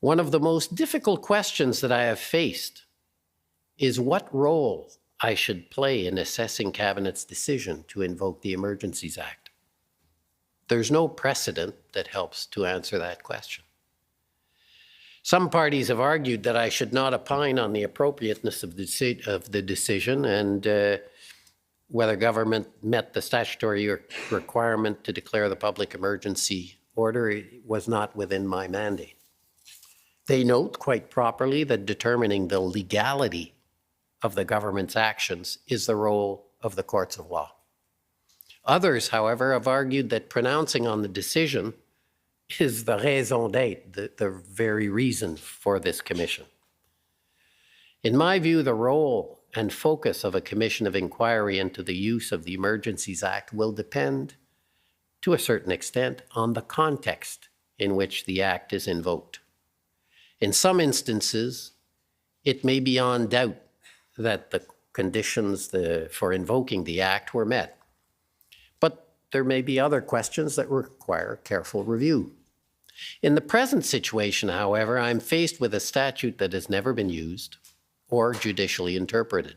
One of the most difficult questions that I have faced is what role I should play in assessing Cabinet's decision to invoke the Emergencies Act. There's no precedent that helps to answer that question. Some parties have argued that I should not opine on the appropriateness of the decision and whether government met the statutory requirement to declare the public emergency order was not within my mandate. They note quite properly that determining the legality of the government's actions is the role of the courts of law. Others, however, have argued that pronouncing on the decision is the raison d'etre, the very reason for this commission. In my view, the role and focus of a commission of inquiry into the use of the Emergencies Act will depend, to a certain extent, on the context in which the Act is invoked. In some instances, it may be beyond doubt that the conditions for invoking the Act were met. But there may be other questions that require careful review. In the present situation, however, I'm faced with a statute that has never been used or judicially interpreted.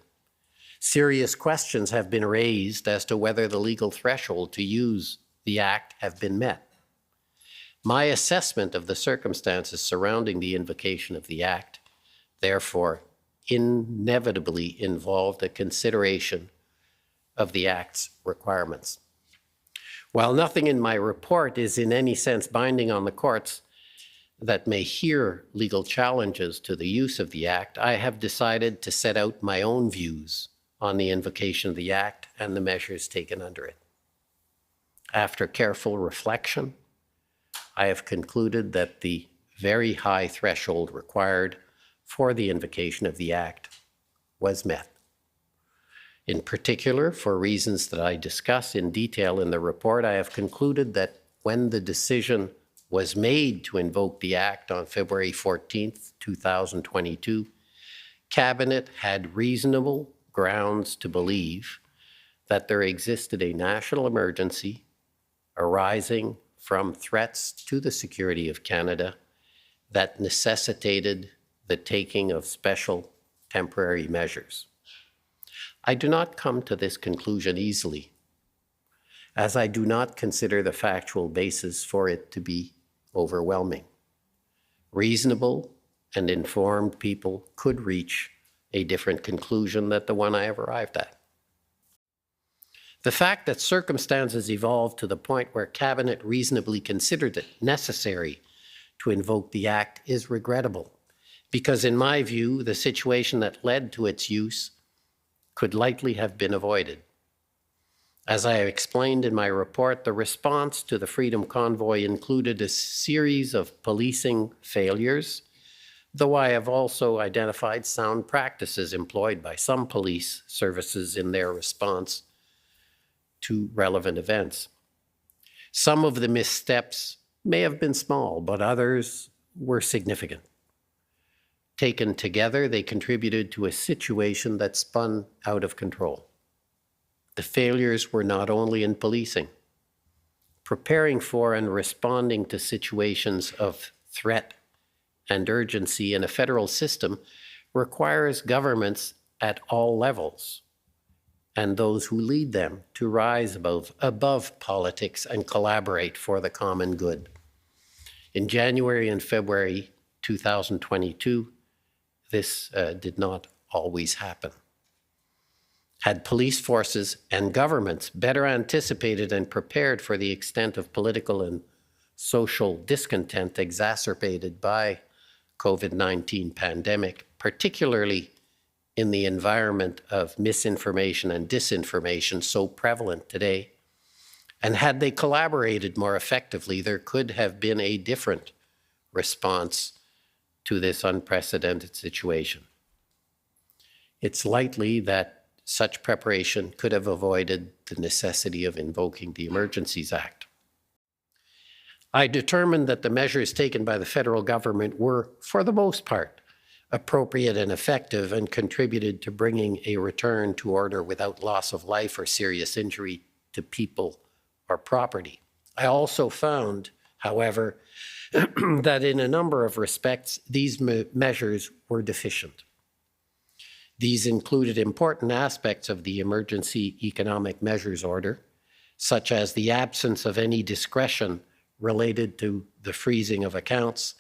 Serious questions have been raised as to whether the legal threshold to use the Act have been met. My assessment of the circumstances surrounding the invocation of the Act, therefore, inevitably involved a consideration of the Act's requirements. While nothing in my report is in any sense binding on the courts that may hear legal challenges to the use of the Act, I have decided to set out my own views on the invocation of the Act and the measures taken under it. After careful reflection, I have concluded that the very high threshold required for the invocation of the Act was met. In particular, for reasons that I discuss in detail in the report, I have concluded that when the decision was made to invoke the Act on February 14th, 2022, Cabinet had reasonable grounds to believe that there existed a national emergency arising from threats to the security of Canada that necessitated the taking of special temporary measures. I do not come to this conclusion easily, as I do not consider the factual basis for it to be overwhelming. Reasonable and informed people could reach a different conclusion than the one I have arrived at. The fact that circumstances evolved to the point where Cabinet reasonably considered it necessary to invoke the Act is regrettable, because in my view, the situation that led to its use could likely have been avoided. As I have explained in my report, the response to the Freedom Convoy included a series of policing failures, though I have also identified sound practices employed by some police services in their response to relevant events. Some of the missteps may have been small, but others were significant. Taken together, they contributed to a situation that spun out of control. The failures were not only in policing. Preparing for and responding to situations of threat and urgency in a federal system requires governments at all levels and those who lead them to rise above politics and collaborate for the common good. In January and February 2022, this did not always happen. Had police forces and governments better anticipated and prepared for the extent of political and social discontent exacerbated by COVID-19 pandemic, particularly in the environment of misinformation and disinformation so prevalent today, and had they collaborated more effectively, there could have been a different response to this unprecedented situation. It's likely that such preparation could have avoided the necessity of invoking the Emergencies Act. I determined that the measures taken by the federal government were, for the most part, appropriate and effective and contributed to bringing a return to order without loss of life or serious injury to people or property. I also found, however, that in a number of respects, these measures were deficient. These included important aspects of the Emergency Economic Measures Order, such as the absence of any discretion related to the freezing of accounts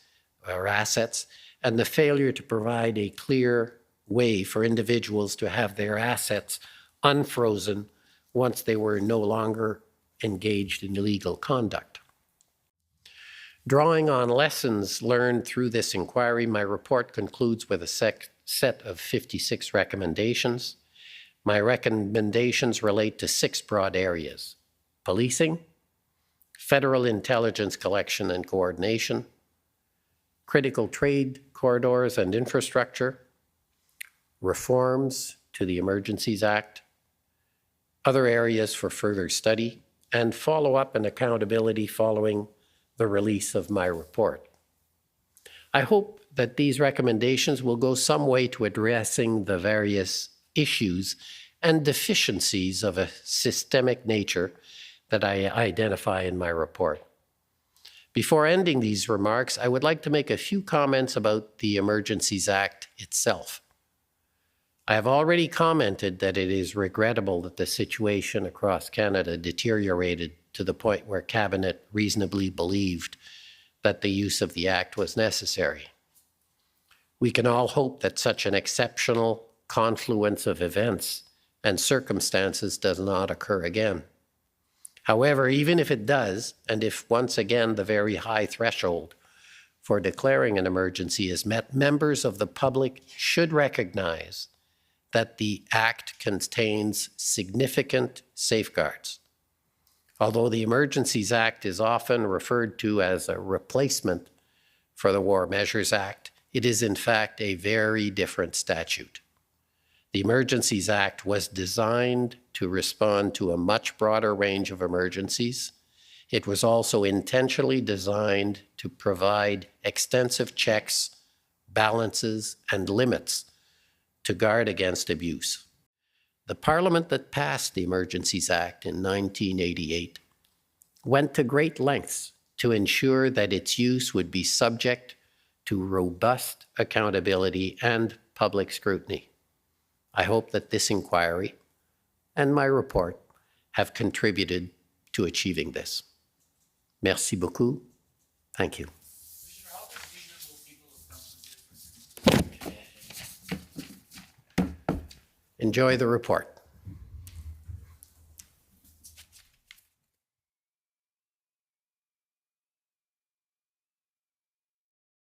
or assets, and the failure to provide a clear way for individuals to have their assets unfrozen once they were no longer engaged in illegal conduct. Drawing on lessons learned through this inquiry, my report concludes with a set of 56 recommendations. My recommendations relate to 6 broad areas: policing, federal intelligence collection and coordination, critical trade corridors and infrastructure, reforms to the Emergencies Act, other areas for further study, and follow-up and accountability following the release of my report. I hope that these recommendations will go some way to addressing the various issues and deficiencies of a systemic nature that I identify in my report. Before ending these remarks, I would like to make a few comments about the Emergencies Act itself. I have already commented that it is regrettable that the situation across Canada deteriorated to the point where Cabinet reasonably believed that the use of the Act was necessary. We can all hope that such an exceptional confluence of events and circumstances does not occur again. However, even if it does, and if once again the very high threshold for declaring an emergency is met, members of the public should recognize that the Act contains significant safeguards. Although the Emergencies Act is often referred to as a replacement for the War Measures Act, it is in fact a very different statute. The Emergencies Act was designed to respond to a much broader range of emergencies. It was also intentionally designed to provide extensive checks, balances, and limits to guard against abuse. The Parliament that passed the Emergencies Act in 1988 went to great lengths to ensure that its use would be subject to robust accountability and public scrutiny. I hope that this inquiry and my report have contributed to achieving this. Merci beaucoup. Thank you. Enjoy the report.